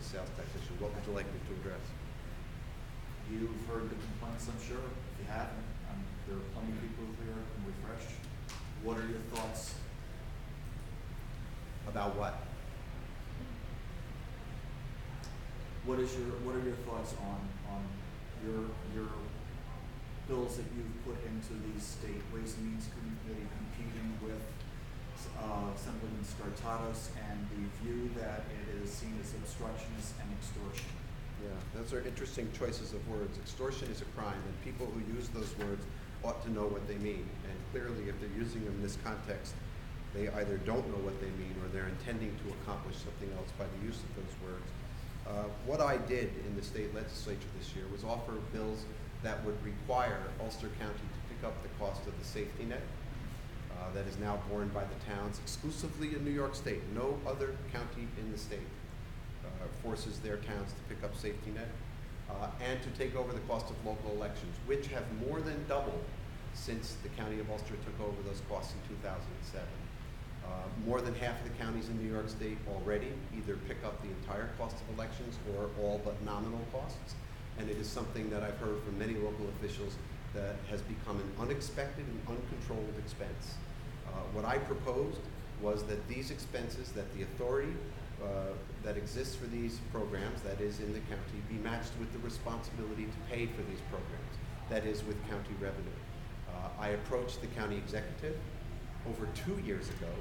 sales tax issue. What would you like me to address? You've heard the complaints, I'm sure. If you haven't, there are plenty of people here and refreshed. What are your thoughts? About what? What are your thoughts on your bills that you've put into the State Ways and Means Committee competing with Assemblyman Scartatos and the view that it is seen as obstructionist and extortion? Yeah, those are interesting choices of words. Extortion is a crime, and people who use those words ought to know what they mean. And clearly, if they're using them in this context, they either don't know what they mean or they're intending to accomplish something else by the use of those words. What I did in the state legislature this year was offer bills that would require Ulster County to pick up the cost of the safety net that is now borne by the towns exclusively in New York State. No other county in the state forces their towns to pick up safety net, and to take over the cost of local elections, which have more than doubled since the County of Ulster took over those costs in 2007. More than half of the counties in New York State already either pick up the entire cost of elections or all but nominal costs, and it is something that I've heard from many local officials that has become an unexpected and uncontrolled expense. What I proposed was that these expenses, that the authority that exists for these programs, that is in the county, be matched with the responsibility to pay for these programs, that is with county revenue. I approached the county executive over 2 years ago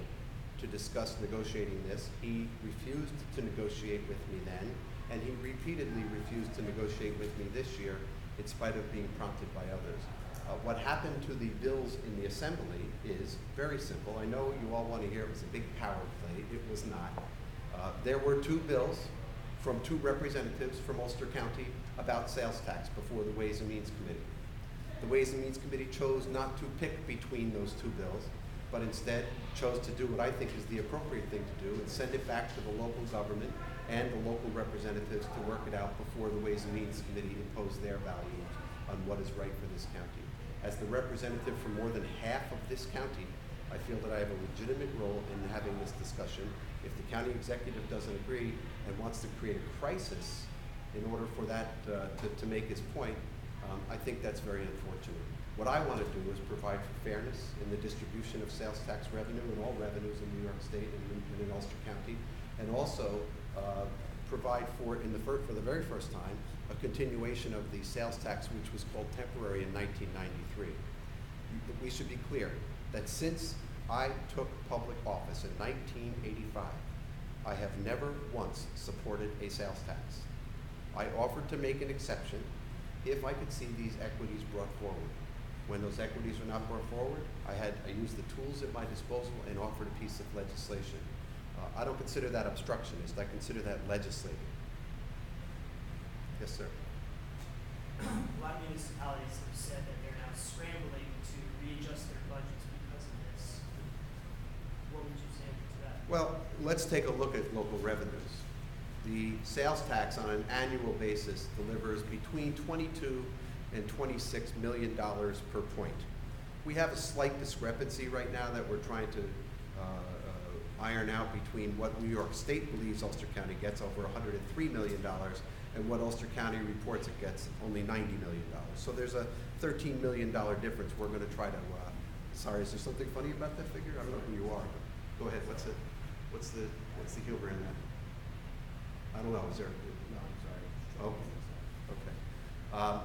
to discuss negotiating this. He refused to negotiate with me then, and he repeatedly refused to negotiate with me this year in spite of being prompted by others. What happened to the bills in the Assembly is very simple. I know you all want to hear it was a big power play. It was not. There were two bills from two representatives from Ulster County about sales tax before the Ways and Means Committee. The Ways and Means Committee chose not to pick between those two bills, but instead chose to do what I think is the appropriate thing to do and send it back to the local government and the local representatives to work it out before the Ways and Means Committee imposed their values on what is right for this county. As the representative for more than half of this county, I feel that I have a legitimate role in having this discussion. If the county executive doesn't agree and wants to create a crisis in order for that to make his point, I think that's very unfortunate. What I want to do is provide for fairness in the distribution of sales tax revenue and all revenues in New York State and in Ulster County, and also provide for the very first time, a continuation of the sales tax, which was called temporary in 1993. We should be clear that since I took public office in 1985, I have never once supported a sales tax. I offered to make an exception if I could see these equities brought forward. When those equities were not brought forward, I used the tools at my disposal and offered a piece of legislation. I don't consider that obstructionist. I consider that legislative. Yes, sir. A lot of municipalities have said that they're now scrambling to readjust their budgets because of this. What would you say to that? Well, let's take a look at local revenues. The sales tax on an annual basis delivers between $22 and $26 million per point. We have a slight discrepancy right now that we're trying to iron out between what New York State believes Ulster County gets, over $103 million, and what Ulster County reports it gets, only $90 million. So there's a $13 million difference. We're going to try to, sorry, is there something funny about that figure? I don't know who you are. Go ahead, what's the humor in that? I don't know, is there? No, I'm sorry. Oh, okay.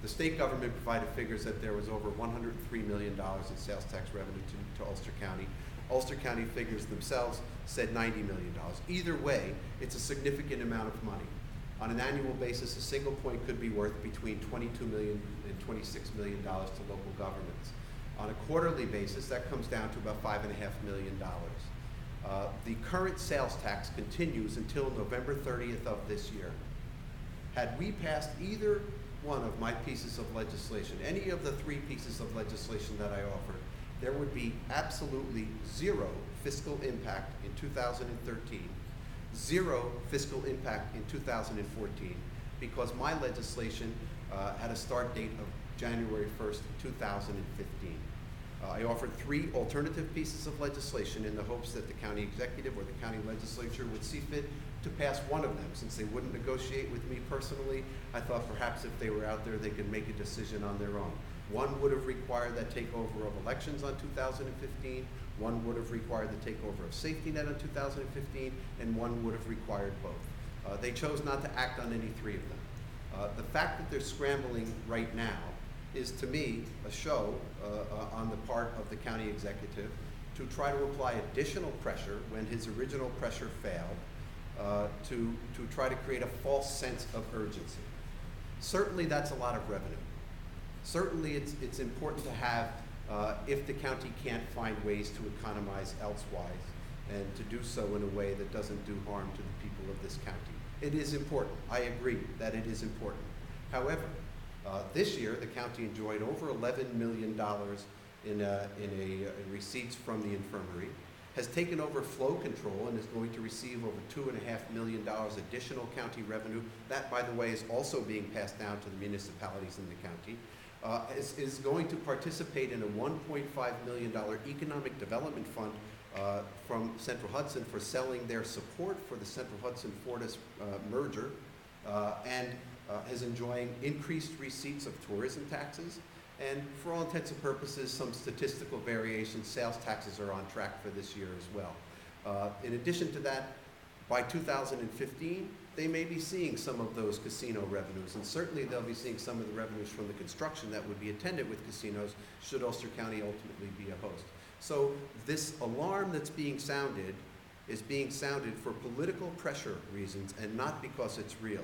The state government provided figures that there was over $103 million in sales tax revenue to Ulster County. Ulster County figures themselves said $90 million. Either way, it's a significant amount of money. On an annual basis, a single point could be worth between $22 million and $26 million to local governments. On a quarterly basis, that comes down to about $5.5 million. The current sales tax continues until November 30th of this year. Had we passed either one of my pieces of legislation, any of the three pieces of legislation that I offered, there would be absolutely zero fiscal impact in 2013, zero fiscal impact in 2014, because my legislation had a start date of January 1st, 2015. I offered three alternative pieces of legislation in the hopes that the county executive or the county legislature would see fit to pass one of them. Since they wouldn't negotiate with me personally, I thought perhaps if they were out there, they could make a decision on their own. One would have required that takeover of elections on 2015, one would have required the takeover of safety net on 2015, and one would have required both. They chose not to act on any three of them. The fact that they're scrambling right now is, to me, a show on the part of the county executive to try to apply additional pressure when his original pressure failed, to try to create a false sense of urgency. Certainly that's a lot of revenue. Certainly it's important to have, if the county can't find ways to economize elsewise, and to do so in a way that doesn't do harm to the people of this county. It is important. I agree that it is important. However, this year the county enjoyed over $11 million in receipts from the infirmary, has taken over flow control and is going to receive over $2.5 million additional county revenue. That, by the way, is also being passed down to the municipalities in the county. Is going to participate in a $1.5 million economic development fund from Central Hudson for selling their support for the Central Hudson-Fortis merger, and is enjoying increased receipts of tourism taxes. And for all intents and purposes, some statistical variations, sales taxes are on track for this year as well. In addition to that, by 2015, they may be seeing some of those casino revenues, and certainly they'll be seeing some of the revenues from the construction that would be attended with casinos should Ulster County ultimately be a host. So this alarm that's being sounded is being sounded for political pressure reasons and not because it's real.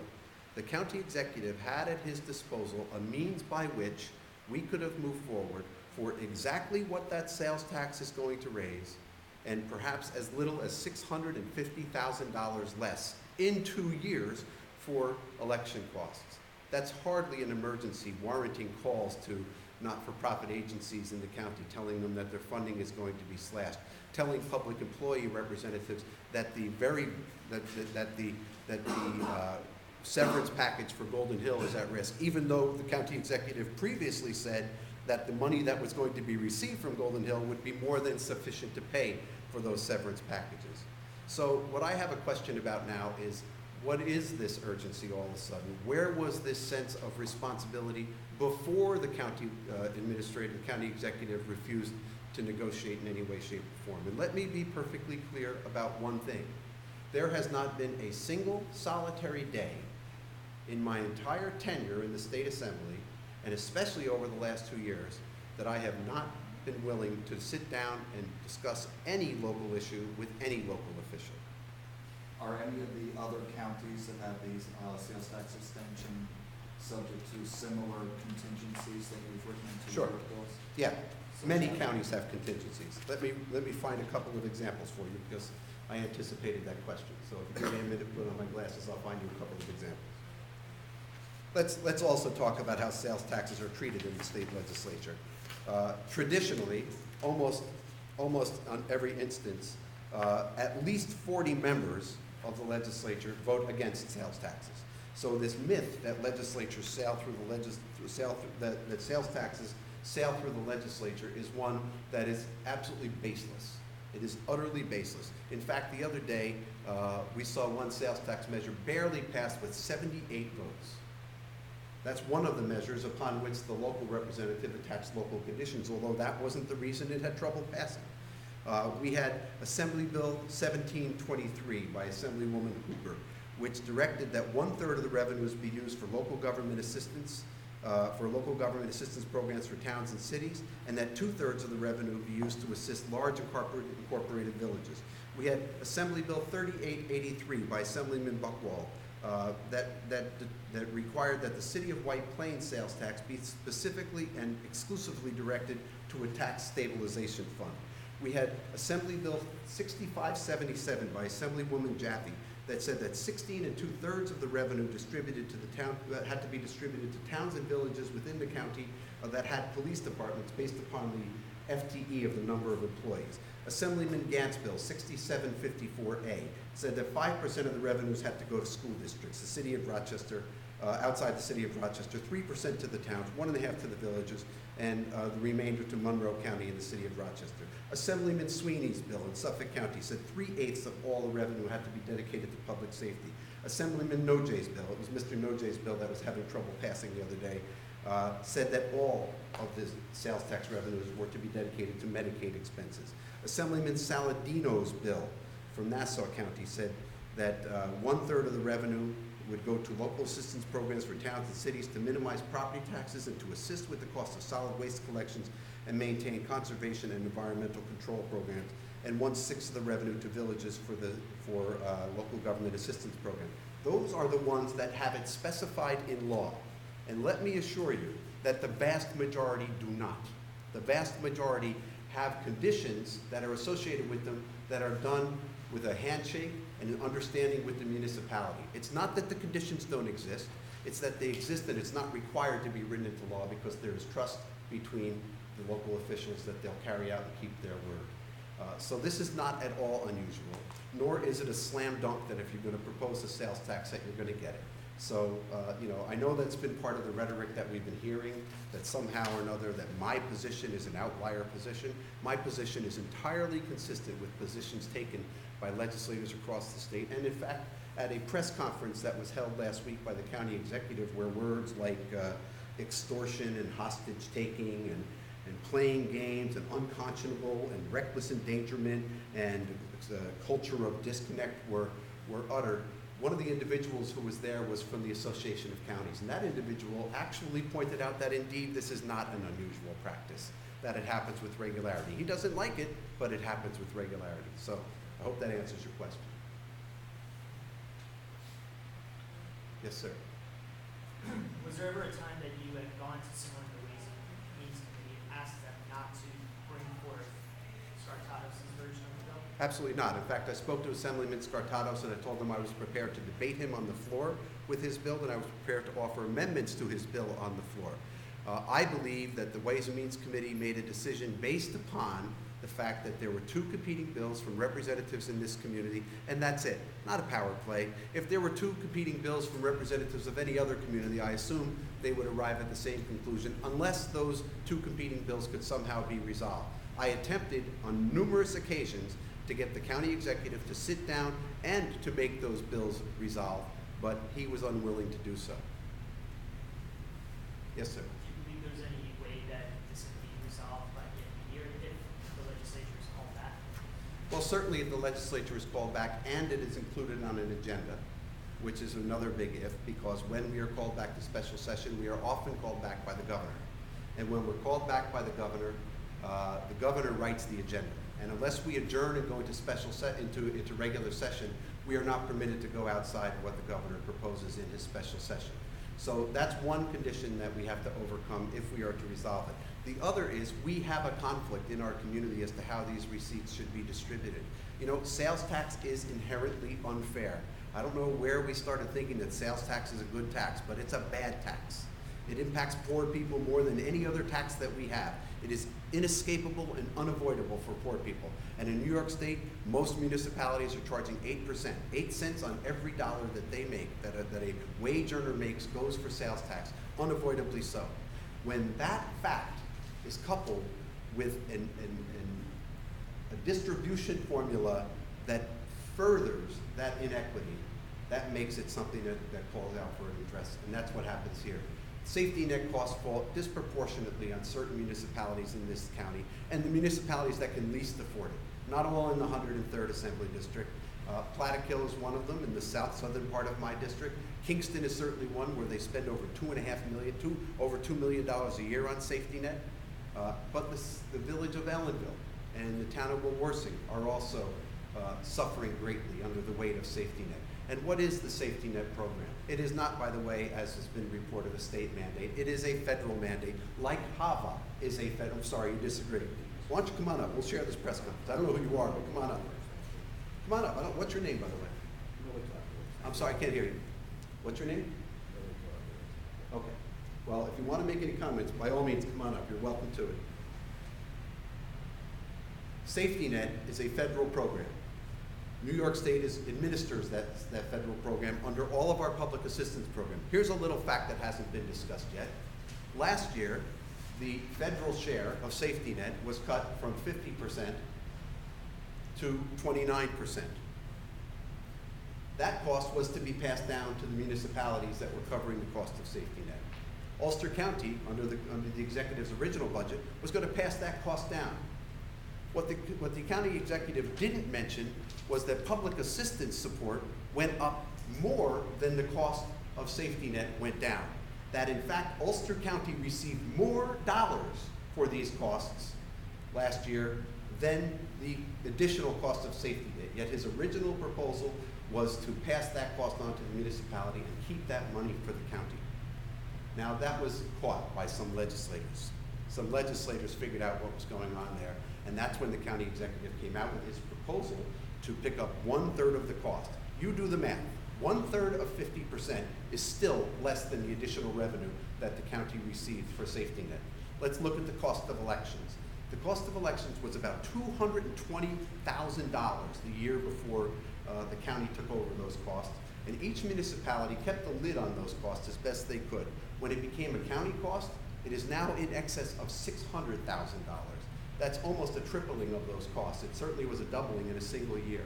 The county executive had at his disposal a means by which we could have moved forward for exactly what that sales tax is going to raise, and perhaps as little as $650,000 less in 2 years for election costs. That's hardly an emergency warranting calls to not-for-profit agencies in the county, telling them that their funding is going to be slashed, telling public employee representatives that the severance package for Golden Hill is at risk, even though the county executive previously said that the money that was going to be received from Golden Hill would be more than sufficient to pay for those severance packages. So what I have a question about now is, what is this urgency all of a sudden? Where was this sense of responsibility before the county county executive refused to negotiate in any way, shape, or form? And let me be perfectly clear about one thing. There has not been a single solitary day in my entire tenure in the state assembly, and especially over the last 2 years, that I have not been willing to sit down and discuss any local issue with any local official. Are any of the other counties that have these sales tax extension subject to similar contingencies that you've written into Sure. your bills? Yeah, many counties have contingencies. Let me find a couple of examples for you, because I anticipated that question. So if you give me a minute to put on my glasses, I'll find you a couple of examples. Let's also talk about how sales taxes are treated in the state legislature. Traditionally, almost on every instance, at least 40 members of the legislature vote against sales taxes. So this myth that legislatures sail through that sales taxes sail through the legislature is one that is absolutely baseless. It is utterly baseless. In fact, the other day, we saw one sales tax measure barely pass with 78 votes. That's one of the measures upon which the local representative attached local conditions, although that wasn't the reason it had trouble passing. We had Assembly Bill 1723 by Assemblywoman Hooper, which directed that 1/3 of the revenues be used for local government assistance, programs for towns and cities, and that 2/3 of the revenue be used to assist large incorporated villages. We had Assembly Bill 3883 by Assemblyman Buckwald, that required that the City of White Plains sales tax be specifically and exclusively directed to a tax stabilization fund. We had Assembly Bill 6577 by Assemblywoman Jaffe that said that 16 2/3 of the revenue distributed to the town had to be distributed to towns and villages within the county that had police departments based upon the FTE of the number of employees. Assemblyman Gant's Bill 6754A said that 5% of the revenues had to go to school districts. The city of Rochester outside the city of Rochester, 3% to the towns, 1.5% to the villages, and the remainder to Monroe County and the city of Rochester. Assemblyman Sweeney's bill in Suffolk County said 3/8 of all the revenue had to be dedicated to public safety. Assemblyman Nojay's bill, it was Mr. Nojay's bill that was having trouble passing the other day, said that all of the sales tax revenues were to be dedicated to Medicaid expenses. Assemblyman Saladino's bill from Nassau County said that 1/3 of the revenue would go to local assistance programs for towns and cities to minimize property taxes and to assist with the cost of solid waste collections and maintain conservation and environmental control programs, and 1/6 of the revenue to villages for local government assistance program. Those are the ones that have it specified in law. And let me assure you that the vast majority do not. The vast majority have conditions that are associated with them that are done with a handshake and an understanding with the municipality. It's not that the conditions don't exist, it's that they exist and it's not required to be written into law because there is trust between the local officials that they'll carry out and keep their word. So this is not at all unusual, nor is it a slam dunk that if you're going to propose a sales tax that you're going to get it. So, I know that's been part of the rhetoric that we've been hearing, that somehow or another that my position is an outlier position. My position is entirely consistent with positions taken by legislators across the state. And in fact, at a press conference that was held last week by the county executive, where words like extortion and hostage taking and playing games and unconscionable and reckless endangerment and the culture of disconnect were uttered, one of the individuals who was there was from the Association of Counties, and that individual actually pointed out that indeed this is not an unusual practice, that it happens with regularity. He doesn't like it, but it happens with regularity. So I hope that answers your question. Yes, sir. Was there ever a time that you had gone to someone in the Ways and Means Committee and asked them not to bring forth Scartatos' version of the bill? Absolutely not. In fact, I spoke to Assemblyman Scartatos and I told him I was prepared to debate him on the floor with his bill, and I was prepared to offer amendments to his bill on the floor. I believe that the Ways and Means Committee made a decision based upon the fact that there were two competing bills from representatives in this community, and that's it, not a power play. If there were two competing bills from representatives of any other community, I assume they would arrive at the same conclusion, unless those two competing bills could somehow be resolved. I attempted on numerous occasions to get the county executive to sit down and to make those bills resolve, but he was unwilling to do so. Yes, sir. Do you believe there's any way that this can be resolved by the end of the year if the legislature is called back? Well, certainly if the legislature is called back and it is included on an agenda, which is another big if, because when we are called back to special session, we are often called back by the governor. And when we're called back by the governor writes the agenda. And unless we adjourn and go into regular session, we are not permitted to go outside what the governor proposes in his special session. So that's one condition that we have to overcome if we are to resolve it. The other is we have a conflict in our community as to how these receipts should be distributed. You know, sales tax is inherently unfair. I don't know where we started thinking that sales tax is a good tax, but it's a bad tax. It impacts poor people more than any other tax that we have. It is inescapable and unavoidable for poor people. And in New York State, most municipalities are charging 8%. 8 cents on every dollar that they make, that a wage earner makes, goes for sales tax, unavoidably so. When that fact is coupled with a distribution formula that furthers that inequity, that makes it something that calls out for an address, and that's what happens here. Safety net costs fall disproportionately on certain municipalities in this county, and the municipalities that can least afford it. Not all in the 103rd Assembly District. Plattekill is one of them in the southern part of my district. Kingston is certainly one where they spend over over $2 million a year on safety net. But the village of Ellenville and the town of Warsing are also suffering greatly under the weight of safety net. And what is the safety net program? It is not, by the way, as has been reported, a state mandate. It is a federal mandate, like HAVA is a federal. I'm sorry, you disagree. Why don't you come on up? We'll share this press conference. I don't know who you are, but come on up. Come on up. What's your name, by the way? I'm sorry, I can't hear you. What's your name? Okay. Well, if you want to make any comments, by all means, come on up. You're welcome to it. Safety net is a federal program. New York State administers that federal program under all of our public assistance program. Here's a little fact that hasn't been discussed yet. Last year, the federal share of safety net was cut from 50% to 29%. That cost was to be passed down to the municipalities that were covering the cost of safety net. Ulster County, under the executive's original budget, was going to pass that cost down. What the county executive didn't mention was that public assistance support went up more than the cost of safety net went down. That in fact, Ulster County received more dollars for these costs last year than the additional cost of safety net. Yet his original proposal was to pass that cost on to the municipality and keep that money for the county. Now that was caught by some legislators. Some legislators figured out what was going on there, and that's when the county executive came out with his proposal to pick up 1/3 of the cost. You do the math. 1/3 of 50% is still less than the additional revenue that the county received for safety net. Let's look at the cost of elections. The cost of elections was about $220,000 the year before the county took over those costs, and each municipality kept the lid on those costs as best they could. When it became a county cost, it is now in excess of $600,000. That's almost a tripling of those costs. It certainly was a doubling in a single year.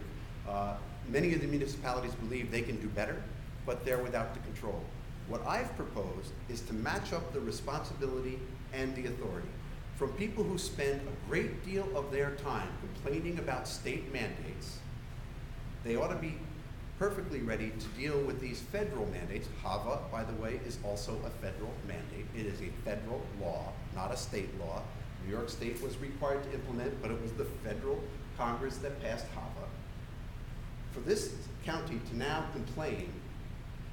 Many of the municipalities believe they can do better, but they're without the control. What I've proposed is to match up the responsibility and the authority. From people who spend a great deal of their time complaining about state mandates, they ought to be perfectly ready to deal with these federal mandates. HAVA, by the way, is also a federal mandate. It is a federal law, not a state law. New York State was required to implement, but it was the federal Congress that passed HAVA. For this county to now complain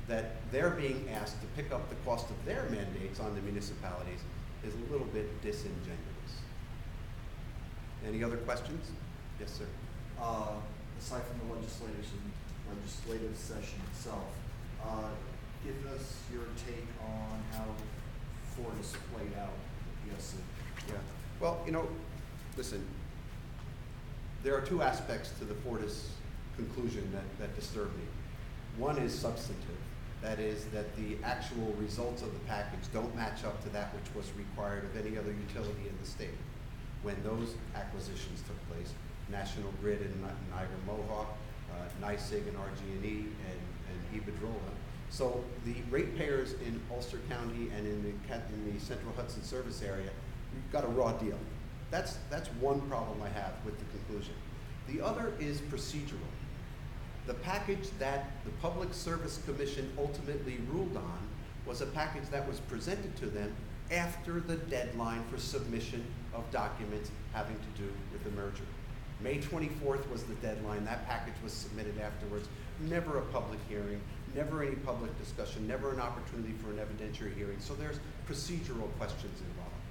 that they're being asked to pick up the cost of their mandates on the municipalities is a little bit disingenuous. Any other questions? Yes, sir. Aside from the legislative session itself, give us your take on how Fortis played out at PSC. Yeah. Well, listen, there are two aspects to the Fortis conclusion that disturb me. One is substantive. That is that the actual results of the package don't match up to that which was required of any other utility in the state. When those acquisitions took place, National Grid and Niagara Mohawk, NYSEG and RG&E and Iberdrola. So the ratepayers in Ulster County and in the Central Hudson service area, we've got a raw deal. That's one problem I have with the conclusion. The other is procedural. The package that the Public Service Commission ultimately ruled on was a package that was presented to them after the deadline for submission of documents having to do with the merger. May 24th was the deadline. That package was submitted afterwards. Never a public hearing, never any public discussion, never an opportunity for an evidentiary hearing. So there's procedural questions involved.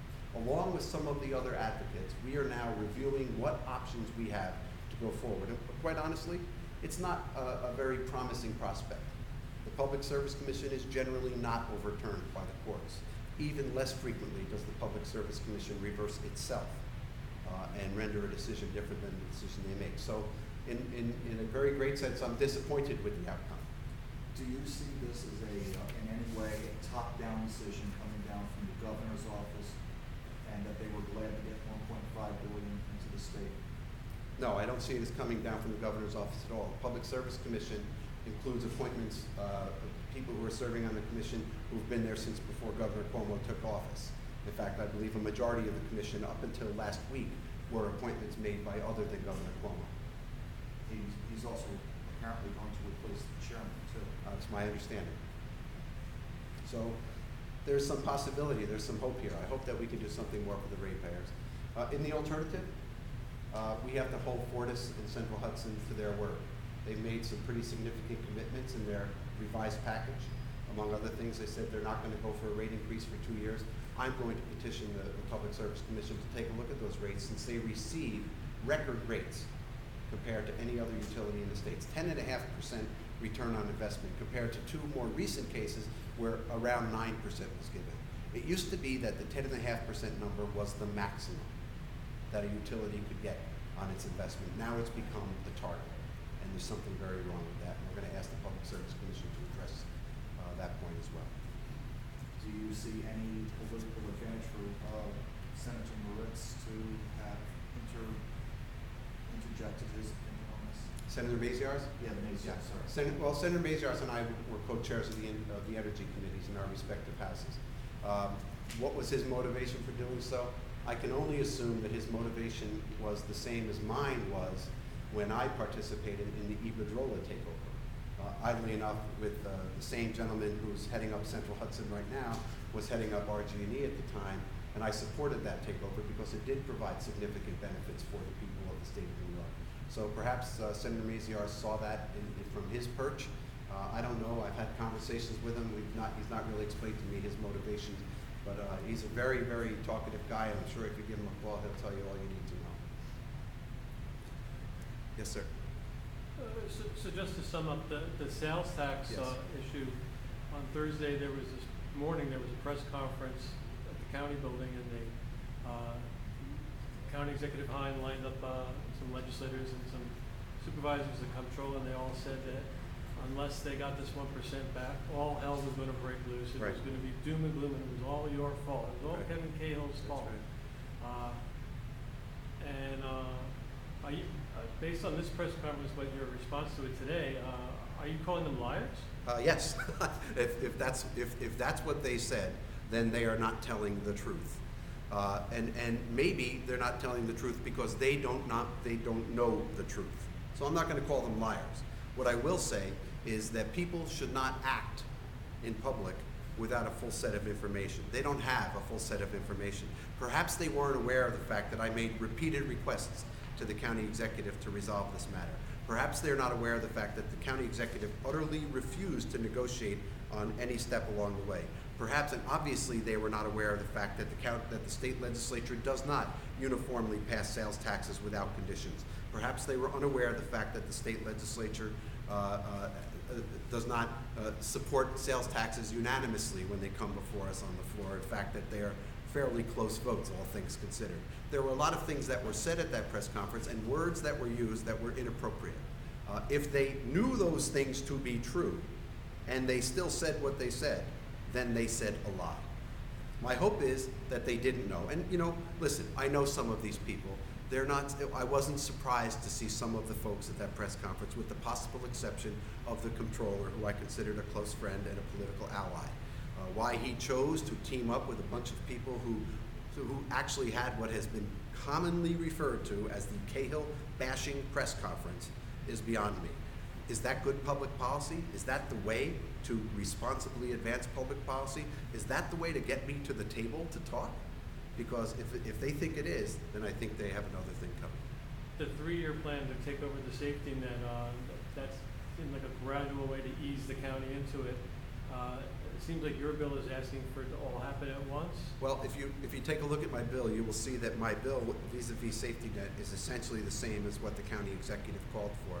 Along with some of the other advocates, we are now reviewing what options we have to go forward. And quite honestly, it's not a very promising prospect. The Public Service Commission is generally not overturned by the courts. Even less frequently does the Public Service Commission reverse itself and render a decision different than the decision they make. So in a very great sense, I'm disappointed with the outcome. Do you see this as in any way, a top-down decision coming down from the governor's office, and that they were glad to get $1.5 billion into the state? No, I don't see it as coming down from the governor's office at all. The Public Service Commission includes appointments of people who are serving on the commission who've been there since before Governor Cuomo took office. In fact, I believe a majority of the commission up until last week were appointments made by other than Governor Cuomo. He's also apparently going to replace the chairman, too. That's my understanding. So there's some possibility, there's some hope here. I hope that we can do something more for the ratepayers. In the alternative, we have to hold Fortis and Central Hudson to their word. They've made some pretty significant commitments in their revised package. Among other things, they said they're not going to go for a rate increase for 2 years. I'm going to petition the Public Service Commission to take a look at those rates since they receive record rates compared to any other utility in the states. 10.5% return on investment compared to two more recent cases where around 9% was given. It used to be that the 10.5% number was the maximum that a utility could get on its investment. Now it's become the target. and there's something very wrong with that. And we're going to ask the Public Service Commission to address that point as well. Do you see any political advantage for Senator Moritz to have interjected his opinion on this? Senator Maziarz? Yeah, Maziarz, sorry. Senator Maziarz and I were co-chairs of the energy committees in our respective houses. What was his motivation for doing so? I can only assume that his motivation was the same as mine was when I participated in the Iberdrola takeover. Oddly enough, with the same gentleman who's heading up Central Hudson right now was heading up RG&E at the time, and I supported that takeover because it did provide significant benefits for the people of the state of New York. So perhaps Senator Maziarz saw that from his perch. I don't know. I've had conversations with him. He's not really explained to me his motivations, but he's a very, very talkative guy. I'm sure if you give him a call, he'll tell you all you need to know. Yes, sir. So just to sum up the sales tax Yes. issue, on Thursday there was a press conference at the county building, and County Executive Hine lined up some legislators and some supervisors of the comptroller, and they all said that unless they got this 1% back, all hell was going to break loose. It Right. was going to be doom and gloom, and it was all your fault. It was all Right. Kevin Cahill's That's fault. right. Are you, based on this press conference, but your response to it today, are you calling them liars? Yes. if that's what they said, then they are not telling the truth. And maybe they're not telling the truth because they don't know the truth. So I'm not going to call them liars. What I will say is that people should not act in public without a full set of information. They don't have a full set of information. Perhaps they weren't aware of the fact that I made repeated requests to the county executive to resolve this matter. Perhaps they're not aware of the fact that the county executive utterly refused to negotiate on any step along the way. Perhaps, and obviously, they were not aware of the fact that the state legislature does not uniformly pass sales taxes without conditions. Perhaps they were unaware of the fact that the state legislature does not support sales taxes unanimously when they come before us on the floor. In fact, that they are fairly close votes, all things considered. There were a lot of things that were said at that press conference and words that were used that were inappropriate. If they knew those things to be true and they still said what they said, then they said a lie. My hope is that they didn't know. And listen, I know some of these people. I wasn't surprised to see some of the folks at that press conference, with the possible exception of the comptroller, who I considered a close friend and a political ally. Why he chose to team up with a bunch of people who actually had what has been commonly referred to as the Cahill bashing press conference is beyond me. Is that good public policy? Is that the way to responsibly advance public policy? Is that the way to get me to the table to talk? Because if they think it is, then I think they have another thing coming. The 3-year plan to take over the safety net, that seemed like a gradual way to ease the county into it. It seems like your bill is asking for it to all happen at once. Well, if you take a look at my bill, you will see that my bill vis-a-vis safety net is essentially the same as what the county executive called for.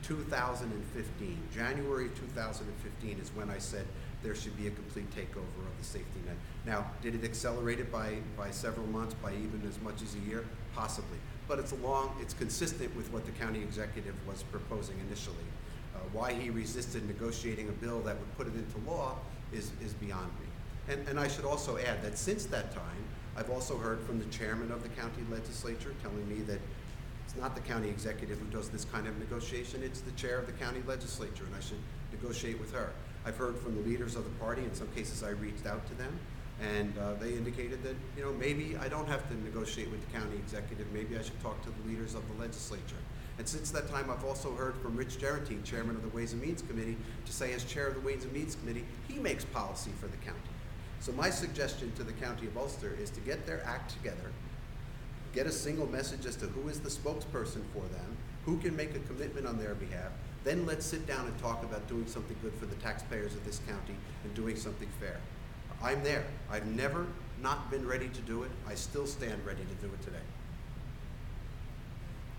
2015, January 2015 is when I said there should be a complete takeover of the safety net. Now, did it accelerate it by several months, by even as much as a year? Possibly. But it's consistent with what the county executive was proposing initially. Why he resisted negotiating a bill that would put it into law is beyond me. And I should also add that since that time, I've also heard from the chairman of the county legislature telling me that it's not the county executive who does this kind of negotiation, it's the chair of the county legislature, and I should negotiate with her. I've heard from the leaders of the party. In some cases I reached out to them, and they indicated that maybe I don't have to negotiate with the county executive, maybe I should talk to the leaders of the legislature. And since that time, I've also heard from Rich Gerantine, chairman of the Ways and Means Committee, to say as chair of the Ways and Means Committee, he makes policy for the county. So my suggestion to the county of Ulster is to get their act together, get a single message as to who is the spokesperson for them, who can make a commitment on their behalf, then let's sit down and talk about doing something good for the taxpayers of this county and doing something fair. I'm there. I've never not been ready to do it. I still stand ready to do it today.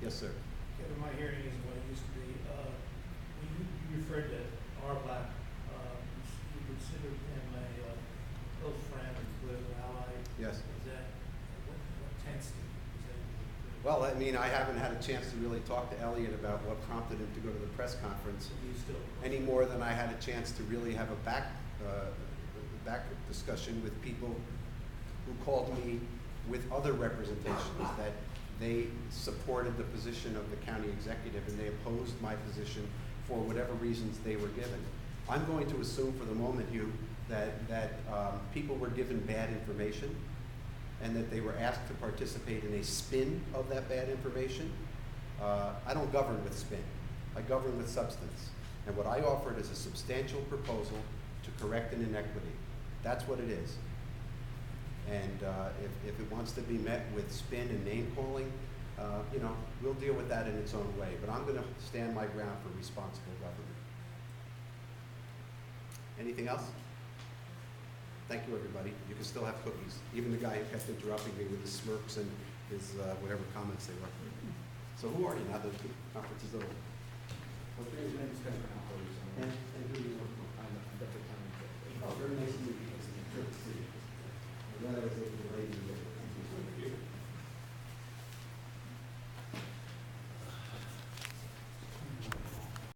Yes, sir. Kevin, my hearing isn't what it used to be. When you referred to Arblack, you considered him a close friend and political ally. Yes. Is that, what tense is that? Well, I mean, I haven't had a chance to really talk to Elliot about what prompted him to go to the press conference You still. any more than I had a chance to really have a back discussion with people who called me with other representations that they supported the position of the county executive and they opposed my position for whatever reasons they were given. I'm going to assume for the moment, Hugh, that people were given bad information and that they were asked to participate in a spin of that bad information. I don't govern with spin. I govern with substance. And what I offered is a substantial proposal to correct an inequity. That's what it is. And if it wants to be met with spin and name calling, you know, we'll deal with that in its own way. But I'm going to stand my ground for responsible government. Anything else? Thank you, everybody. You can still have cookies. Even the guy who kept interrupting me with his smirks and his whatever comments they were. So who are you now that the conference is over? What's your name?